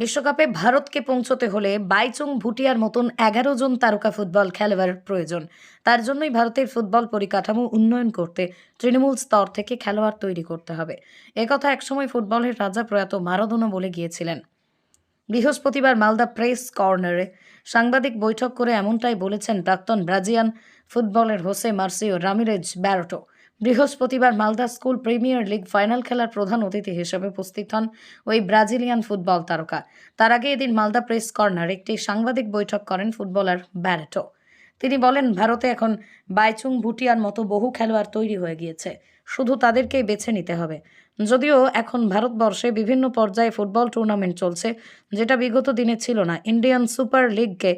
বিশ্বকাপে ভারতকে পৌঁছতে হলে বাইচুং ভুটিয়ার মতন ১১ জন তারকা ফুটবল খেলোয়াড় প্রয়োজন। তার জন্যই ভারতের ফুটবল পরিকাঠামো উন্নয়ন করতে তৃণমূল স্তর থেকে খেলোয়াড় তৈরি করতে হবে। একথা একসময় ফুটবলের রাজা প্রয়াত মারাদোনা বলে গিয়েছিলেন। বৃহস্পতিবার মালদা প্রেস কর্নারে সাংবাদিক বৈঠক করে এমনটাই বলেছেন প্রাক্তন ব্রাজিলিয়ান ফুটবলের হোসে মার্সিও রামিরেজ ব্যারোটো। বৃহস্পতিবার Malda school premier league final খেলার প্রধান অতিথি হিসেবে উপস্থিত হন ওই ব্রাজিলিয়ান ফুটবল তারকা। তার আগে এদিন মালদা প্রেস কর্নার একটি সাংবাদিক বৈঠক করেন ফুটবলার ব্যারোটো। তিনি বলেন, ভারতে এখন বাইচুং ভুটিয়ার মতো বহু খেলোয়াড় তৈরি হয়ে গিয়েছে, শুধু তাদেরকেই বেছে নিতে হবে। যদিও এখন ভারতবর্ষে বিভিন্ন পর্যায়ে ফুটবল টুর্নামেন্ট চলছে, যেটা বিগত দিনে ছিল না। ইন্ডিয়ান সুপার লিগকে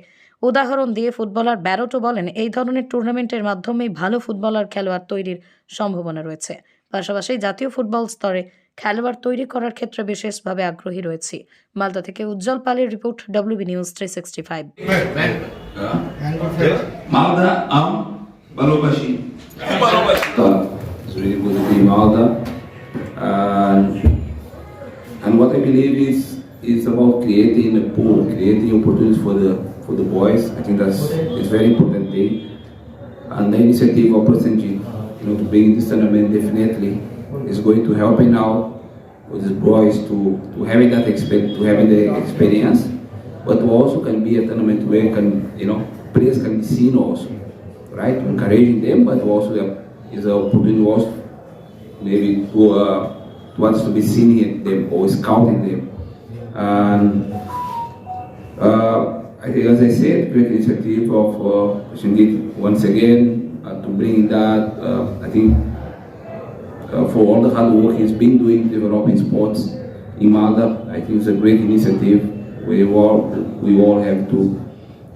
উদাহরণ দিয়ে ফুটবলার ব্যারোটো বলেন, এই ধরনের টুর্নামেন্টের মাধ্যমেই ভালো ফুটবলার খেলোয়াড় তৈরির সম্ভাবনা রয়েছে। পাশাপাশি জাতীয় ফুটবল স্তরে খেলোয়াড় তৈরি করার ক্ষেত্রে বিশেষভাবে আগ্রহী রয়েছি। মালদা থেকে উজ্জ্বল পালের report, WB news 365। Malda, Balobashi. It's really good to be in Malda. And what I believe is it's about creating a pool, creating opportunities for the boys. I think it's very important thing. And the initiative of President G, to bring this tournament definitely is going to help out with these boys to having that experience, but also can be a tournament where players can be seen also, right? Encouraging them, but also is an opportunity also maybe to us to be seeing them or scouting them. And I think, as I said, great initiative of Shingit once again to bring that. I think for all the hard work he's been doing developing sports in Malda, I think it's a great initiative. We all have to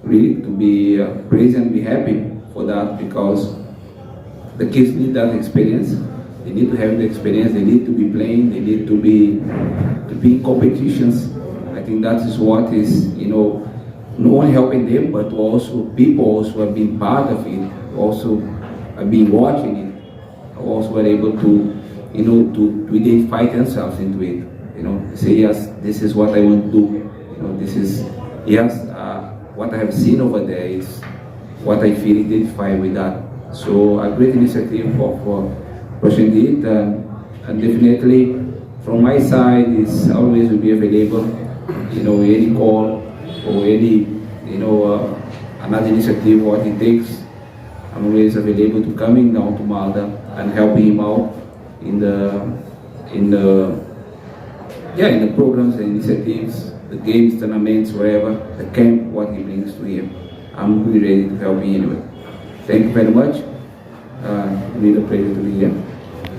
really to be praised and be happy for that, because the kids need that experience. They need to have the experience. They need to be playing. They need to be in competitions. I think that is what is not only helping them, but also people also have been part of it. Also have been watching it. Also were able to to identify themselves into it. Say yes, this is what I want to do. This is yes. What I have seen over there is what I feel identified with that. So a great initiative of pushing it, and definitely from my side is always will be available. Any call or any another initiative, what it takes, I'm always available to coming down to Malda and helping him out in the programs and initiatives, the games, tournaments, wherever, the camp, what he brings to him. I'm really ready to help him anyway. Thank you very much. Really a pleasure to be here.